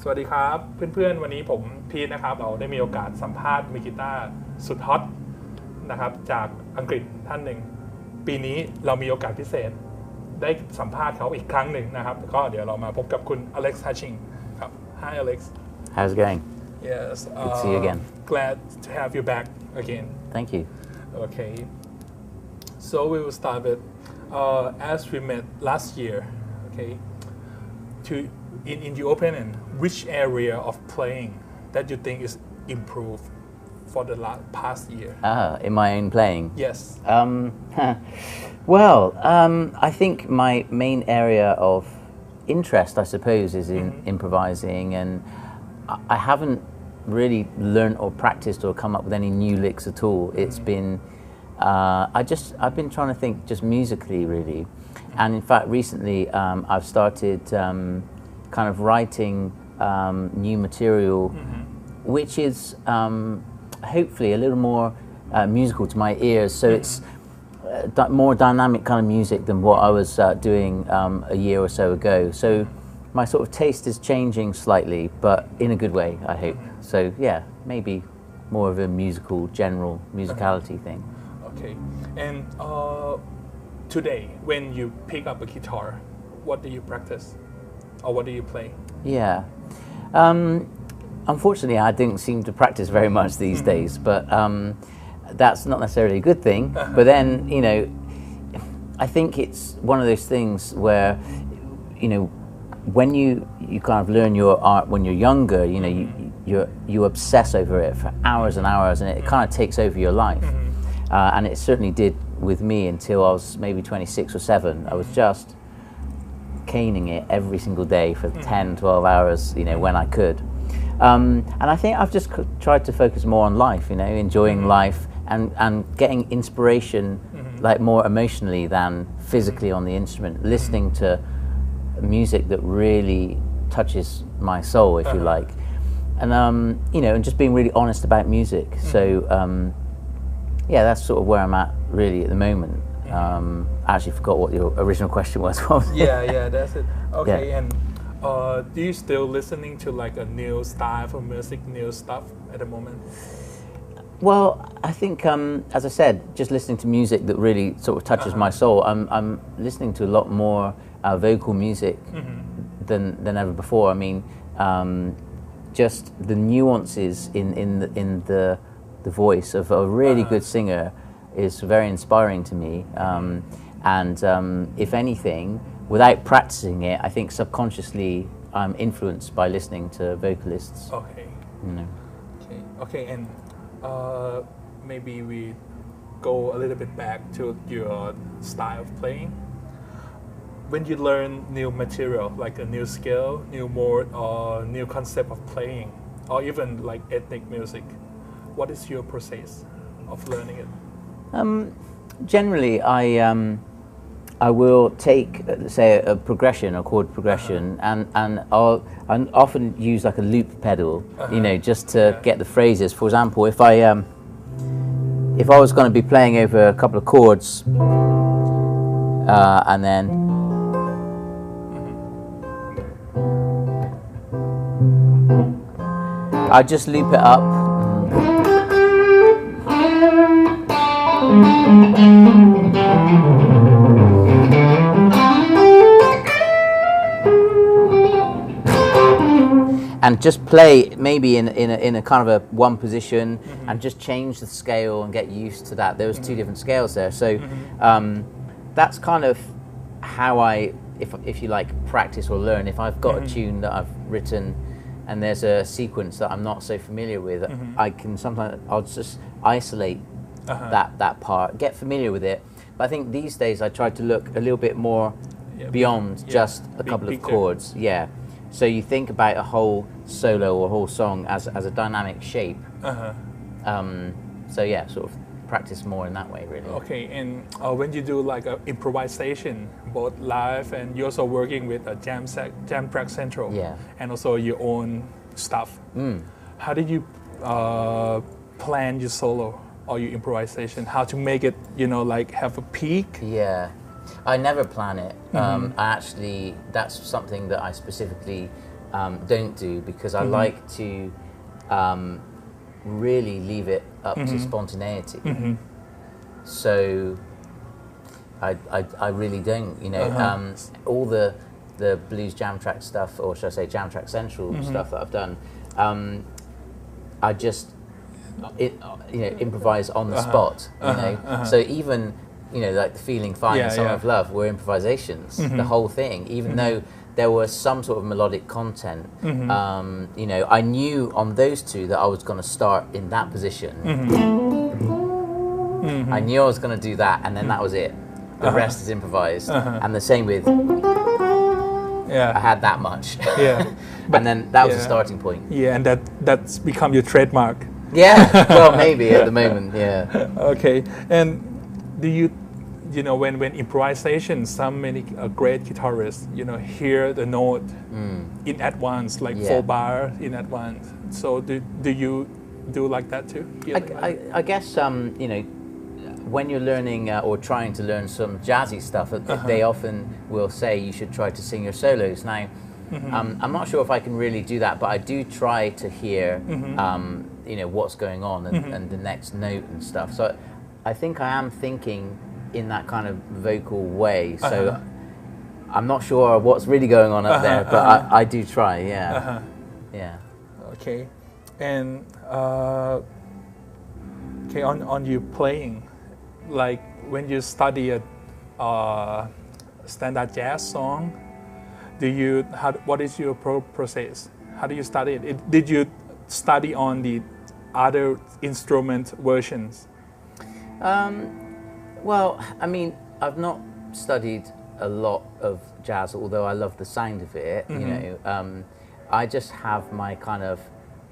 สวัสดีครับเพื่อนๆวันนี้ผมพีทนะครับเราได้มีโอกาสสัมภาษณ์มือกีตาร์สุดฮอตนะครับจากอังกฤษท่านหนึ่งปีนี้เรามีโอกาสพิเศษได้สัมภาษณ์เขาอีกครั้งหนึ่งนะครับก็เดี๋ยวเรามาพบกับคุณ Alex Hutchings ครับ Hi Alex How's it going? Yes Good to see you again. Glad to have you back again. Thank you. Okay, so we will start with as we met last year. Okay, in your opinion, which area of playing that you think is improved for the past year? In my own playing? Yes. I think my main area of interest, I suppose, is in improvising, and I haven't really learned or practiced or come up with any new licks at all. It's been I've been trying to think just musically, really, and in fact, recently I've started kind of writing new material, which is hopefully a little more musical to my ears. So it's more dynamic kind of music than what I was doing a year or so ago. So my sort of taste is changing slightly, but in a good way, I hope. So yeah, maybe more of a general musicality thing. Okay, and today when you pick up a guitar, what do you practice? Or what do you play? Yeah. Unfortunately, I didn't seem to practice very much these days, but that's not necessarily a good thing. But then, I think it's one of those things where, when you kind of learn your art when you're younger, you obsess over it for hours and hours, and it kind of takes over your life. And it certainly did with me until I was maybe 26 or 7. I was just caning it every single day for 10, 12 hours, when I could. And I think I've just tried to focus more on life, enjoying life and getting inspiration, like more emotionally than physically on the instrument, listening to music that really touches my soul, if you like. And, and just being really honest about music. So, yeah, that's sort of where I'm at really at the moment. I actually forgot what your original question was. yeah, that's it. Okay, Yeah. and do you still listening to like a new style of music, new stuff at the moment? Well, I think, as I said, just listening to music that really sort of touches my soul. I'm listening to a lot more vocal music than ever before. I mean, just the nuances in the voice of a really good singer is very inspiring to me. And if anything, without practicing it, I think subconsciously I'm influenced by listening to vocalists. Okay. Okay, and maybe we go a little bit back to your style of playing. When you learn new material, like a new skill, new mode, or new concept of playing, or even like ethnic music, what is your process of learning it? Generally, I will take, say, a progression, a chord progression, and I'll often use like a loop pedal, just to get the phrases. For example, if I was going to be playing over a couple of chords, and then I just loop it up. And just play maybe in a kind of a one position, and just change the scale and get used to that. There was 2 different scales there, so that's kind of how I, if you like, practice or learn. If I've got a tune that I've written and there's a sequence that I'm not so familiar with, I'll just isolate that part, get familiar with it. But I think these days I try to look a little bit more beyond just a couple of chords. Yeah. So you think about a whole solo or a whole song as a dynamic shape. So yeah, sort of practice more in that way, really. Okay, and when you do like a improvisation, both live and you're also working with a jam track central, and also your own stuff. How did you plan your solo or your improvisation? How to make it, like have a peak? Yeah. I never plan it. Actually, that's something that I specifically don't do, because I like to really leave it up to spontaneity. So I really don't, you know, all the blues jam track stuff, or should I say jam track central stuff that I've done, I just improvise on the spot, you know. So even, you know, like the Feeling Fine and Song of Love were improvisations, the whole thing, even though there was some sort of melodic content. You know, I knew on those two that I was going to start in that position. I knew I was going to do that, and then that was it. The rest is improvised. And the same with, I had that much. And then that was the starting point. Yeah, and that's become your trademark. Yeah, well, maybe at the moment, Okay, and do you know, when improvisation, some many great guitarists, you know, hear the note in advance, like 4 bar in advance. So do you do like that too? I guess, you know, when you're learning or trying to learn some jazzy stuff, they often will say you should try to sing your solos. Now, I'm not sure if I can really do that, but I do try to hear, you know, what's going on and the next note and stuff. So I think I am thinking in that kind of vocal way. So I'm not sure what's really going on up there, but I do try, yeah. Okay, and okay, on you playing, like when you study a standard jazz song, what is your process? How do you study it? Did you study on the other instrument versions? Well, I mean, I've not studied a lot of jazz, although I love the sound of it, you know. I just have my kind of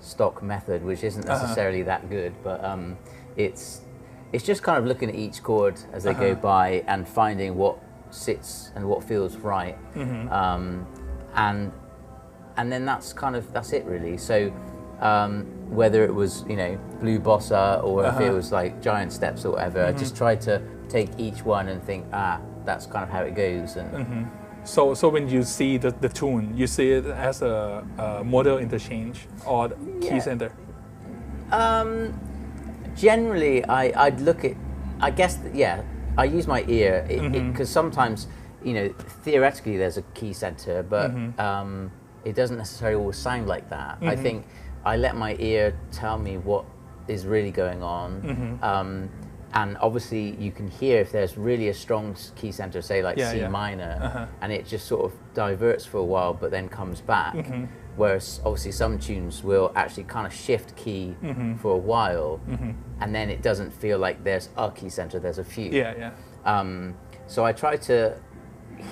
stock method, which isn't necessarily that good, but it's just kind of looking at each chord as they go by and finding what sits and what feels right. And then that's it really. So whether it was, you know, blue bossa or if it was like giant steps or whatever, I just try to take each one and think, that's kind of how it goes. And so when you see the tune, you see it as a modal interchange or key center? Generally, I'd look at, I guess, I use my ear, because sometimes, you know, theoretically there's a key center, but it doesn't necessarily always sound like that. I think I let my ear tell me what is really going on. And obviously you can hear if there's really a strong key center, say like C minor, and it just sort of diverts for a while but then comes back. Whereas obviously some tunes will actually kind of shift key for a while, and then it doesn't feel like there's a key center, there's a few. So I try to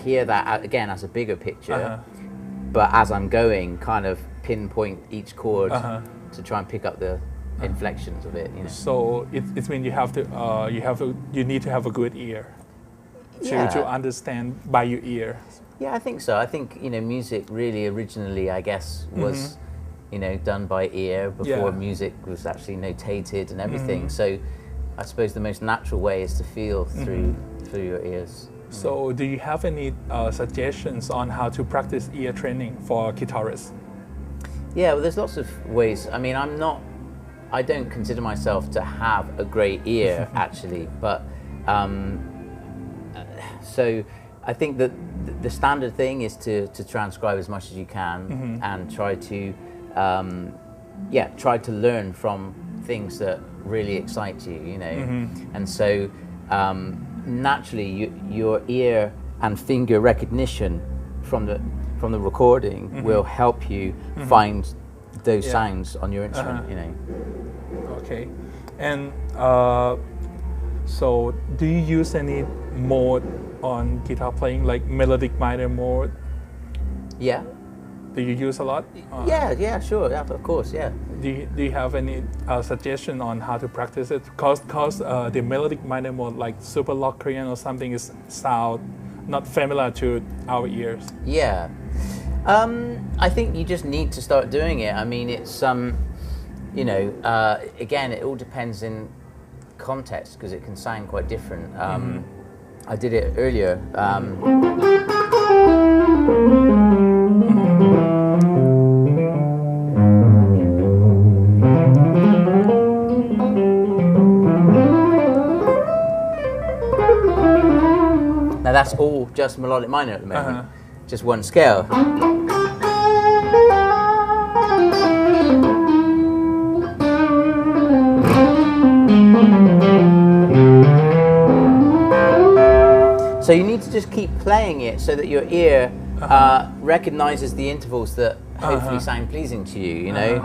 hear that again as a bigger picture, but as I'm going, kind of pinpoint each chord to try and pick up the inflections of it, you know. So it means you need to have a good ear to understand by your ear. Yeah, I think so. I think, you know, music really originally, I guess, was you know, done by ear before music was actually notated and everything. So I suppose the most natural way is to feel through your ears. So do you have any suggestions on how to practice ear training for guitarists? Yeah, well, there's lots of ways. I mean, I don't consider myself to have a great ear actually, but so I think that the standard thing is to transcribe as much as you can and try to learn from things that really excite you, you know. And so naturally your ear and finger recognition from the recording will help you find those sounds on your instrument, you know. Okay, and so do you use any mode on guitar playing, like melodic minor mode? Yeah. Do you use a lot? Yeah, sure, yeah, of course, yeah. Do you have any suggestion on how to practice it? Cause the melodic minor mode, like super Locrian or something, is sound not familiar to our ears. Yeah. I think you just need to start doing it. I mean, it's you know, again, it all depends in context because it can sound quite different. I did it earlier. that's all just melodic minor at the moment, just one scale. So you need to just keep playing it so that your ear recognizes the intervals that hopefully sound pleasing to you, you know?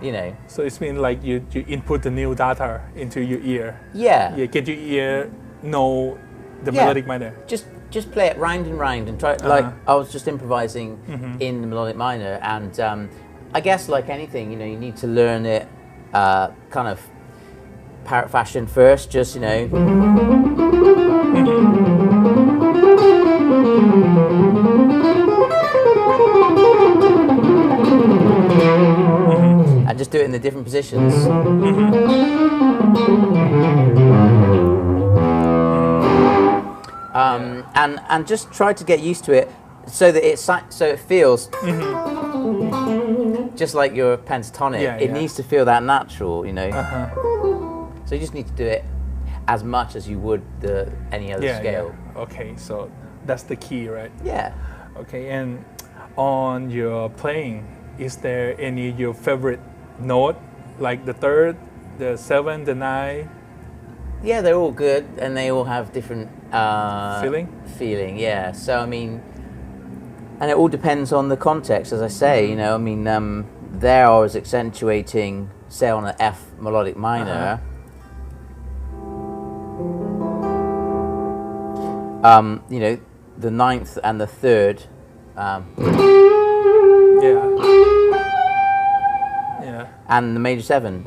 You know. So it's mean like you input the new data into your ear. Yeah. You get your ear know the melodic minor. Just play it round and round and try. Like I was just improvising in the melodic minor, and I guess like anything, you know, you need to learn it kind of parrot fashion first. Just, you know. And just do it in the different positions. And just try to get used to it so that it feels just like your pentatonic. It needs to feel that natural, you know. So you just need to do it as much as you would any other scale. Yeah. Okay, so that's the key, right? Yeah. Okay, and on your playing, is there any your favorite note, like the third, the 7, the 9? Yeah, they're all good, and they all have different feeling. Yeah. So I mean, and it all depends on the context, as I say. You know, I mean, there I was accentuating, say, on an F melodic minor. You know, the 9th and the 3rd. Yeah. And the major 7.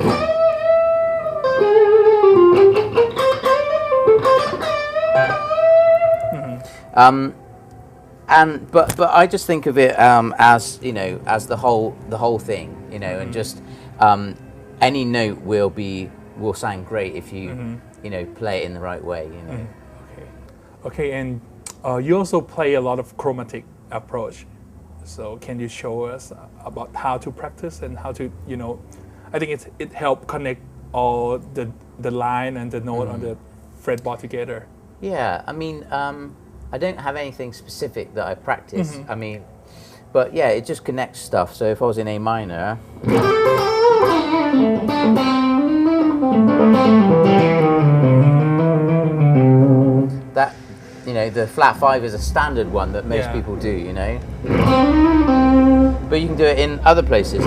But I just think of it as, you know, as the whole thing, you know, and just any note will sound great if you you know, play it in the right way, you know. Okay, and you also play a lot of chromatic approach. So can you show us about how to practice and how to, you know, I think it helps connect all the line and the note on the fretboard together. Yeah, I mean, I don't have anything specific that I practice. I mean, but yeah, it just connects stuff. So if I was in A minor, that, you know, the flat 5 is a standard one that most people do, you know. But you can do it in other places.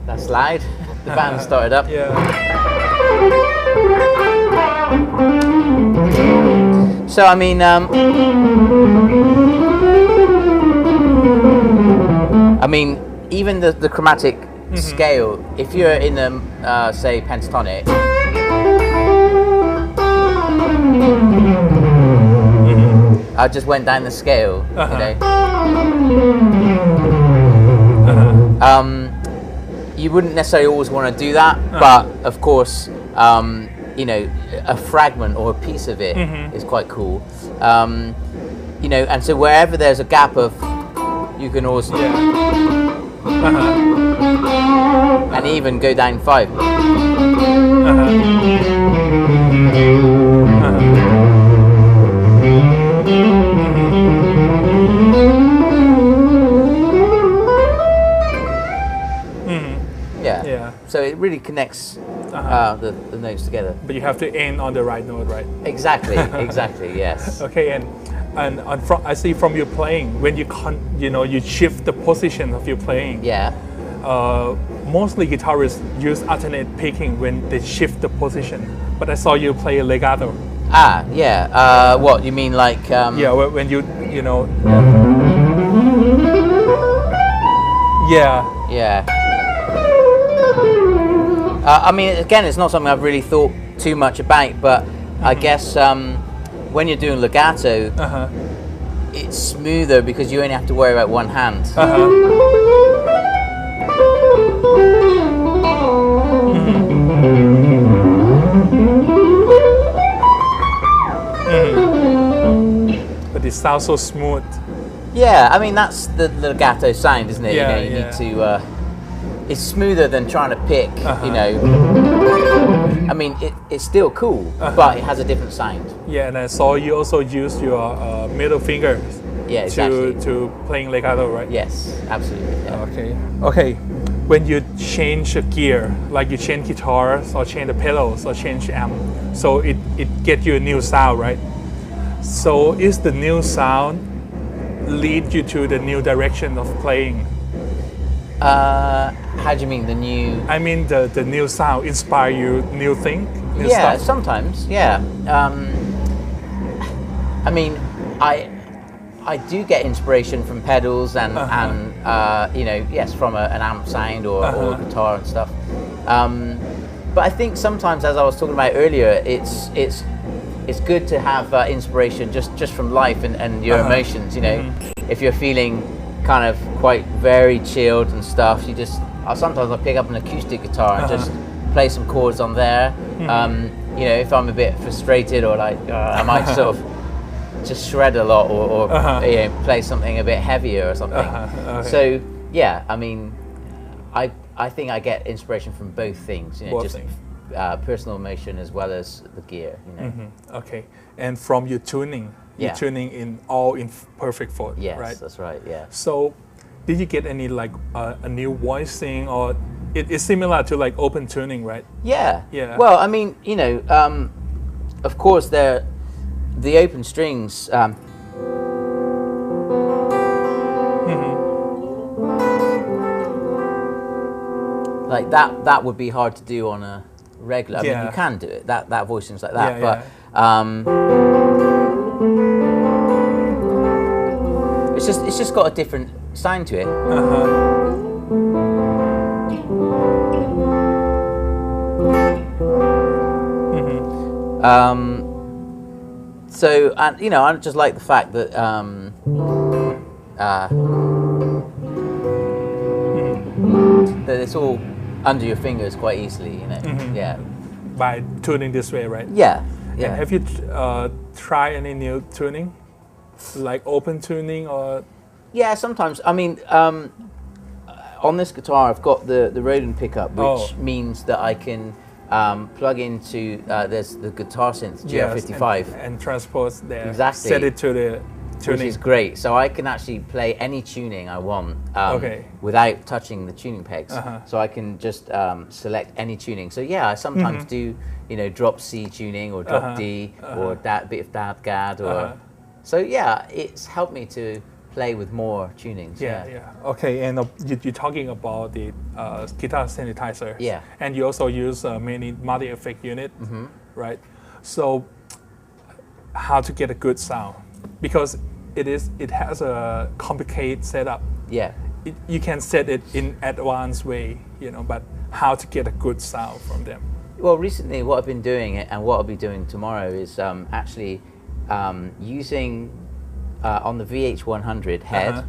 That's loud. The band started up. So I mean, even the chromatic scale. If you're in the say pentatonic, I just went down the scale. You know. You wouldn't necessarily always want to do that, but of course, you know, a fragment or a piece of it is quite cool. You know, and so wherever there's a gap of, you can always, and even go down 5. So it really connects the notes together. But you have to end on the right note, right? Exactly, exactly, yes. Okay, and I see from your playing, when you you shift the position of your playing. Yeah. Mostly guitarists use alternate picking when they shift the position. But I saw you play a legato. Ah, yeah. What you mean, like? Yeah, when you know. Yeah. Yeah. I mean, again, it's not something I've really thought too much about, but I guess when you're doing legato, it's smoother because you only have to worry about one hand. But it sounds so smooth. Yeah, I mean that's the legato sound, isn't it? Yeah, you need to. It's smoother than trying to pick. You know. I mean, it's still cool, but it has a different sound. Yeah, and I saw you also use your middle fingers. Yeah, exactly. To playing legato, right? Yes, absolutely. Yeah. Okay. Okay. When you change a gear, like you change guitars or change the pedals or change amp, so it gets you a new sound, right? So is the new sound lead you to the new direction of playing? How do you mean the new? I mean the new sound inspire you new thing? New Yeah, stuff? sometimes. Yeah. I mean, I do get inspiration from pedals and you know, yes, from an amp sound or guitar and stuff. But I think sometimes, as I was talking about earlier, it's good to have inspiration just from life and your emotions. You know, if you're feeling kind of quite very chilled and stuff, you just sometimes I pick up an acoustic guitar and just play some chords on there. You know, if I'm a bit frustrated or like I might sort of just shred a lot or you know, play something a bit heavier or something. Okay. So yeah, I mean, I think I get inspiration from both things. You know, Both just things. Personal emotion as well as the gear. You know. Okay. And from your tuning, you're tuning in all in perfect foot, Yes, right? that's right. Yeah. So, did you get any like a new voicing, or it's similar to like open tuning, right? Yeah. Yeah. Well, I mean, you know, of course, the open strings. Like that would be hard to do on a regular. I mean, you can do it. That voicing's like that, but it's just got a different sound to it. So, and you know, I just like the fact that that it's all under your fingers quite easily, you know. Yeah. By tuning this way, right? Yeah. Yeah. And have you tried any new tuning, like open tuning or? Yeah, sometimes. I mean, on this guitar, I've got the Roden pickup, which means that I can plug into there's the guitar synth GR55 and transpose there. Exactly. Set it to the tuning. Which is great. So I can actually play any tuning I want without touching the tuning pegs. So I can just select any tuning. So yeah, I sometimes do, you know, drop C tuning or drop D or that bit of dad gad or. So yeah, it's helped me to play with more tunings. Yeah. Okay, and you're talking about the guitar synthesizer. Yeah. And you also use many multi-effect unit, right? So how to get a good sound? Because it has a complicated setup. Yeah. You can set it in advanced way, you know, but how to get a good sound from them? Well, recently what I've been doing and what I'll be doing tomorrow is actually using on the VH100 head.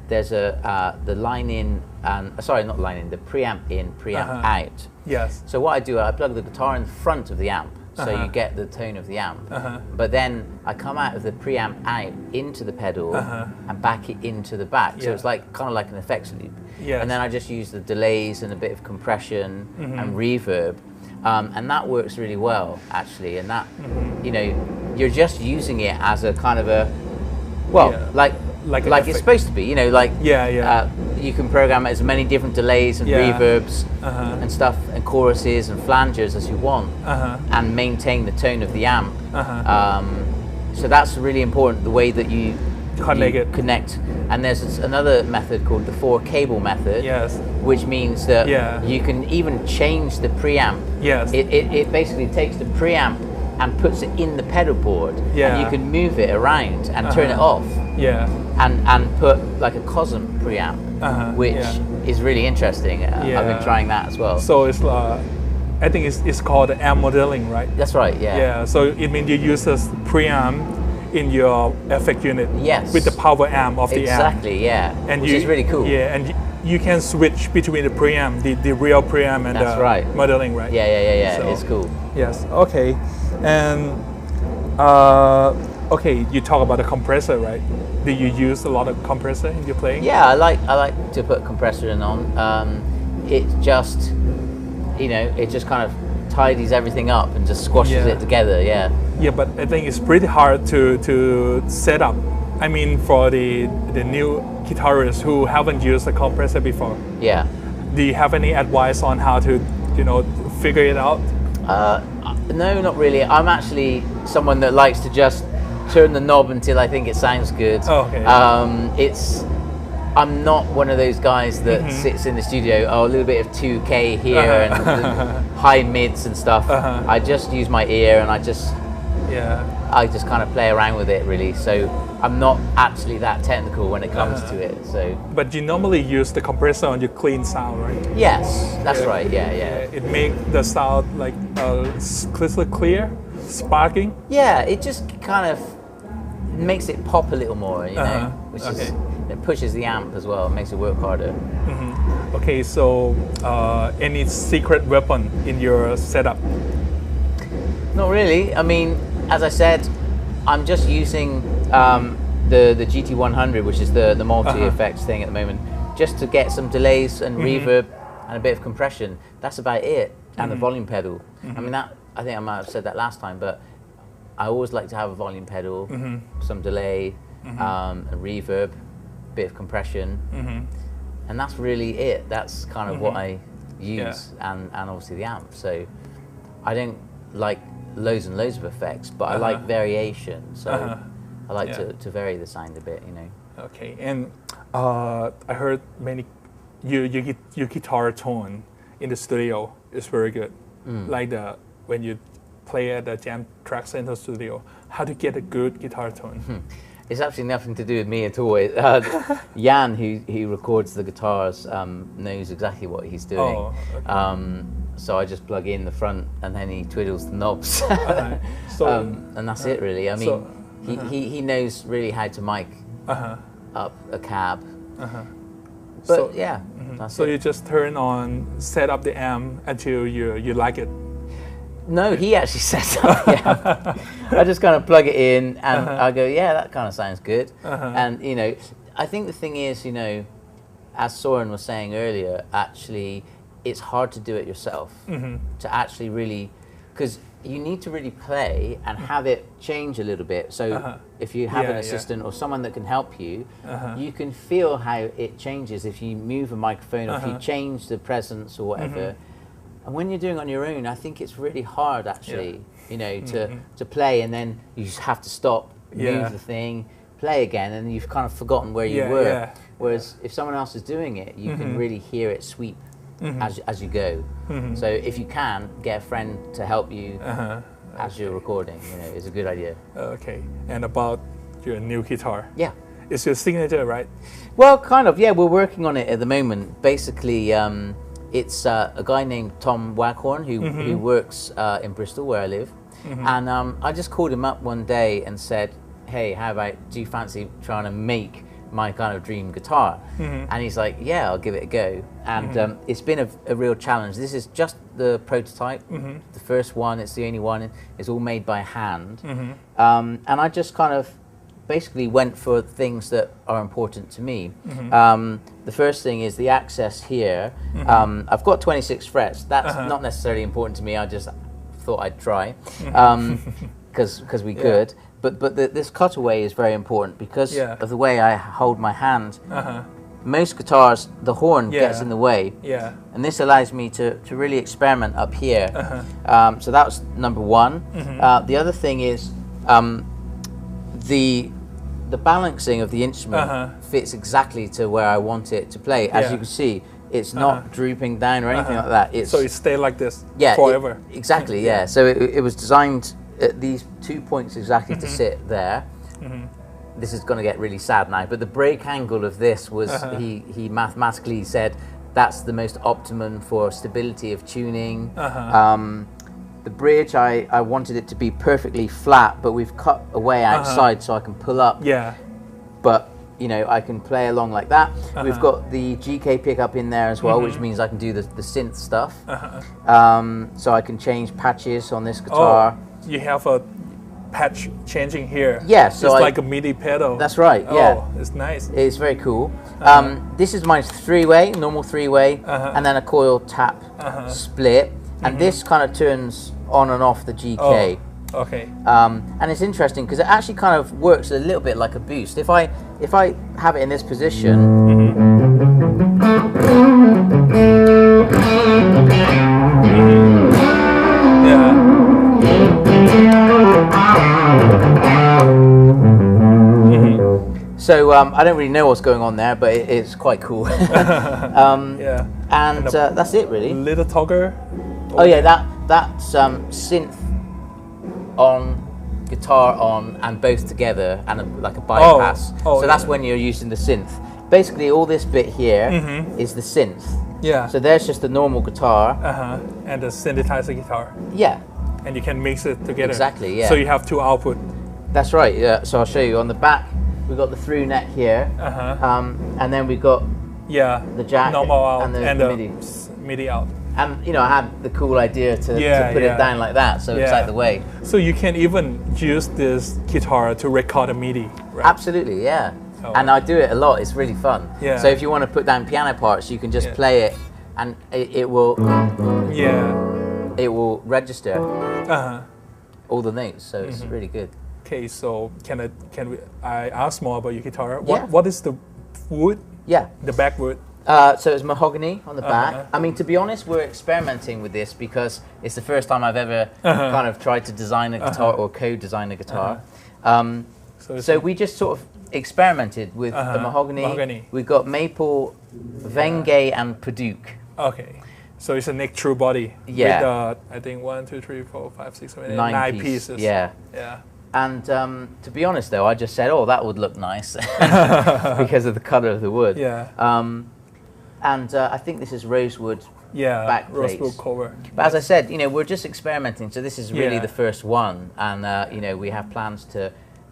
There's the line in and sorry, not line in, the preamp in, preamp out. Yes. So what I do, I plug the guitar in front of the amp, so you get the tone of the amp. But then I come out of the preamp out into the pedal and back it into the back. So it's like kind of like an effects loop. Yes. And then I just use the delays and a bit of compression and reverb. And that works really well, actually. And that, you know, you're just using it as a kind of a, well, like it's supposed to be, you know, like you can program as many different delays and reverbs and stuff and choruses and flangers as you want and maintain the tone of the amp. So that's really important, the way that you connect. And there's another method called the 4-cable method, which means that you can even change the preamp. It basically takes the preamp and puts it in the pedal board, and you can move it around and turn it off, and put like a Cosm preamp, which is really interesting. I've been trying that as well. So it's I think it's called amp modeling, right? That's right. Yeah. So it means you use a preamp in your effect unit. Yes. With the power amp of the amp. Exactly, yeah. And which is really cool. Yeah, and you can switch between the preamp, the real preamp, and That's the right. modeling, right? Yeah. So, it's cool. Yes. Okay. And okay, you talk about the compressor, right? Do you use a lot of compressor in your playing? Yeah, I like to put compressor in on. It just, it just kind of tidies everything up and just squashes it together. Yeah. Yeah, but I think it's pretty hard to set up. I mean, for the new guitarists who haven't used a compressor before. Yeah. Do you have any advice on how to, figure it out? No, not really. I'm actually someone that likes to just turn the knob until I think it sounds good. Oh, okay. I'm not one of those guys that sits in the studio, a little bit of 2K here and high mids and stuff. I just use my ear and I just kind of play around with it, really. So I'm not actually that technical when it comes to it. So. But you normally use the compressor on your clean sound, right? Yes, that's right. Yeah. It makes the sound like crystal clear, sparking. Yeah, it just kind of makes it pop a little more, which is. It pushes the amp as well, makes it work harder. Okay, so any secret weapon in your setup? Not really. I mean, as I said, I'm just using the GT100, which is the multi-effects thing at the moment, just to get some delays and reverb and a bit of compression. That's about it, and the volume pedal. I mean, I think I might have said that last time, but I always like to have a volume pedal, some delay, a reverb, bit of compression, and that's really it. That's kind of what I use, and obviously the amp. So I don't like loads and loads of effects, but I like variation. So I like to vary the sound a bit, Okay, and I heard your guitar tone in the studio is very good. Like when you play at the Jam Track Center studio, how to get a good guitar tone? It's absolutely nothing to do with me at all. Jan, who records the guitars, knows exactly what he's doing. Oh, okay. So I just plug in the front, and then he twiddles the knobs, and that's it, really. I mean, he knows really how to mic up a cab. But that's so it. you just set up the amp until you like it. No, he actually sets up the amp. I just kind of plug it in, and I go, yeah, that kind of sounds good. And I think the thing is, as Soren was saying earlier, actually, it's hard to do it yourself. To actually really, because you need to really play and have it change a little bit. So if you have an assistant or someone that can help you, you can feel how it changes if you move a microphone or if you change the presence or whatever. And when you're doing it on your own, I think it's really hard, actually, to play, and then you just have to stop, move the thing, play again, and you've kind of forgotten where you were. Whereas if someone else is doing it, you can really hear it sweep as you go. So if you can, get a friend to help you as you're recording, is a good idea. Okay, and about your new guitar. Yeah. It's your signature, right? Well, kind of, yeah, we're working on it at the moment. Basically, it's a guy named Tom Waghorn who works in Bristol, where I live. And I just called him up one day and said, hey, do you fancy trying to make my kind of dream guitar? And he's like, yeah, I'll give it a go. And it's been a real challenge. This is just the prototype, the first one. It's the only one. It's all made by hand. And I just kind of basically went for things that are important to me. The first thing is the access here. I've got 26 frets. That's not necessarily important to me. I just thought I'd try because we could. But this cutaway is very important because of the way I hold my hand. Most guitars, the horn gets in the way. And this allows me to really experiment up here. So that was number one. The other thing is the balancing of the instrument fits exactly to where I want it to play. As you can see, it's not drooping down or anything like that. So it stays like this forever. Exactly, yeah. So it was designed at these 2 points exactly to sit there. This is going to get really sad now, but the break angle of this was, he mathematically said, that's the most optimum for stability of tuning. the bridge, I wanted it to be perfectly flat, but we've cut away outside so I can pull up. Yeah. But you know, I can play along like that. We've got the GK pickup in there as well, which means I can do the synth stuff. So I can change patches on this guitar. Oh, you have a patch changing here. Yeah, so it's like a MIDI pedal. That's right. Yeah, oh, it's nice. It's very cool. This is my three-way, normal three-way, and then a coil tap split, and this kind of turns on and off the GK. Oh, okay. And it's interesting because it actually kind of works a little bit like a boost. If I have it in this position, so I don't really know what's going on there, but it's quite cool. Yeah. And that's it really. Little toggle. Oh yeah, that's synth on, guitar on, and both together, and like a bypass. So that's when you're using the synth. Basically, all this bit here is the synth. Yeah. So there's just the normal guitar. And the synthesizer guitar. Yeah. And you can mix it together. Exactly. Yeah. So you have two output. That's right. Yeah. So I'll show you on the back. We've got the through neck here, and then we've got the jack normal out and the MIDI. MIDI out. And you know, I had the cool idea to put it down like that, so it's like the way. So you can even use this guitar to record a MIDI, right? Absolutely, yeah. Oh. And I do it a lot. It's really fun. Yeah. So if you want to put down piano parts, you can just play it, and it will. Yeah. It will register. All the notes, so it's really good. Okay, so I ask more about your guitar? What is the wood? Yeah. The back wood. So it's mahogany on the back. I mean, to be honest, we're experimenting with this because it's the first time I've ever kind of tried to design a guitar or co-design a guitar. So we just sort of experimented with the mahogany. We've got maple, Vengay, and Padauk. Okay. So it's a neck true body. Yeah. With, I think 1, 2, 3, 4, 5, 6, 7, 8, 9 9 pieces. Yeah. Yeah. And to be honest, though, I just said, "Oh, that would look nice," because of the colour of the wood. Yeah. And I think this is rosewood. Yeah. Back plates. Rosewood cover. But as I said, you know, we're just experimenting. So this is really the first one, and you know, we have plans to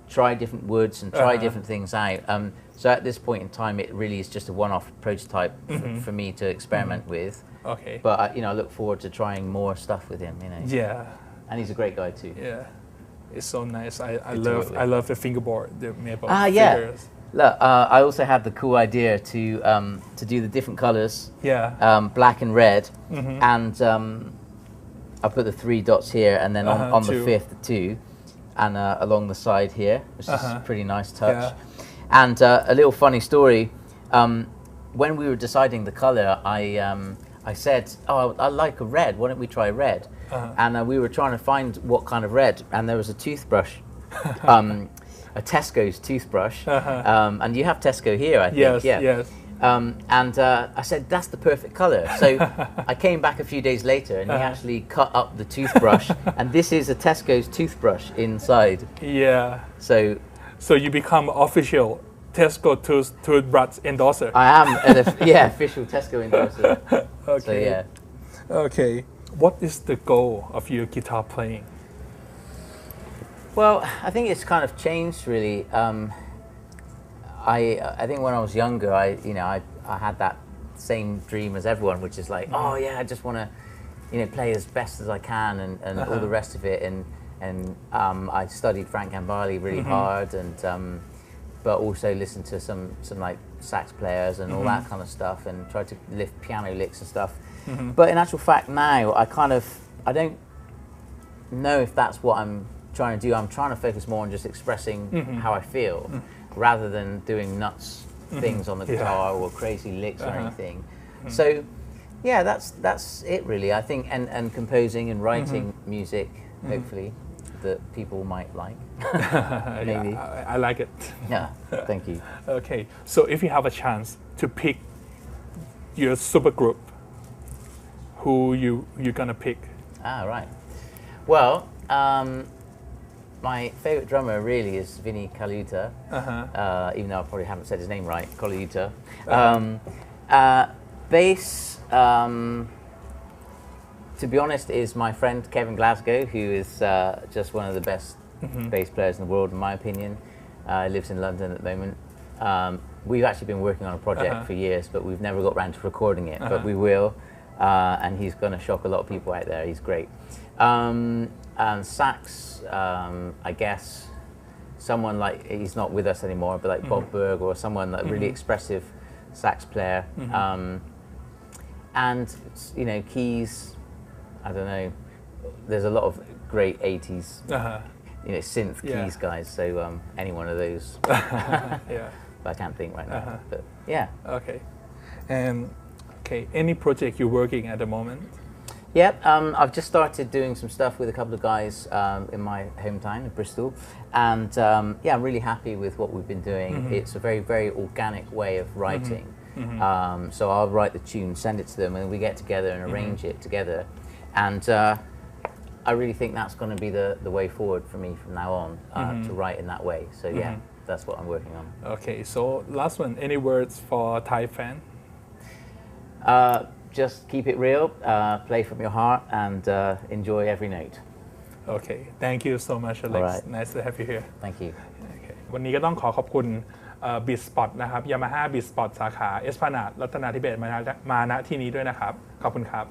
try different woods and try different things out. So at this point in time, it really is just a one-off prototype for me to experiment with. Okay. But you know, I look forward to trying more stuff with him. You know. Yeah. And he's a great guy too. Yeah. It's so nice. I love the fingerboard, the maple yeah. fingers. Look, I also had the cool idea to do the different colours. Yeah. Black and red, and I put the 3 dots here, and then on the fifth, the 2, and along the side here, which is a pretty nice touch. Yeah. And a little funny story. When we were deciding the colour, I said, "Oh, I like a red. Why don't we try red?" And we were trying to find what kind of red, and there was a toothbrush, a Tesco's toothbrush, and you have Tesco here, I think. Yes. And I said, that's the perfect colour. So I came back a few days later, and he actually cut up the toothbrush, and this is a Tesco's toothbrush inside. Yeah. So you become official Tesco toothbrush endorser. I am an official Tesco endorser. Okay. So yeah. Okay. What is the goal of your guitar playing? Well, I think it's kind of changed really. I think when I was younger, I had that same dream as everyone, which is like, oh yeah, I just want to, play as best as I can and all the rest of it. And I studied Frank Gambale really hard, and but also listened to some like sax players and all that kind of stuff, and tried to lift piano licks and stuff. But in actual fact, now I don't know if that's what I'm trying to do. I'm trying to focus more on just expressing how I feel, rather than doing nuts things on the guitar or crazy licks or anything. So, yeah, that's it really. I think, and composing and writing music, hopefully, that people might like. Maybe. Yeah, I like it. Yeah, thank you. Okay, so if you have a chance to pick your super group, who you're gonna pick? Ah, right. Well, my favourite drummer really is Vinny Colaiuta, even though I probably haven't said his name right, Colaiuta. Bass, to be honest, is my friend Kevin Glasgow, who is just one of the best bass players in the world, in my opinion. Lives in London at the moment. We've actually been working on a project for years, but we've never got around to recording it. But we will, and he's going to shock a lot of people out there. He's great. And sax, I guess, someone like, he's not with us anymore, but like Bob Berg, or someone like really expressive sax player. And you know, keys, I don't know, there's a lot of great 80s you know, synth keys guys, so any one of those. Yeah. But I can't think right now. But yeah. Okay. And okay, any project you're working at the moment? Yep, I've just started doing some stuff with a couple of guys in my hometown in Bristol, and yeah, I'm really happy with what we've been doing. It's a very, very organic way of writing. So I'll write the tune, send it to them, and we get together and arrange it together. And I really think that's going to be the way forward for me from now on, to write in that way. So yeah, that's what I'm working on. Okay, so last one, any words for Thai fan? Just keep it real, play from your heart, and enjoy every note. Okay, thank you so much, Alex. Alright. Nice to have you here. Thank you. Okay. วันนี้ก็ต้องขอบคุณBeatspot นะครับ Yamaha Beatspot สาขาเอสพลานาดรัตนาธิเบศร์มาณที่นี้ด้วยนะครับ ขอบคุณครับ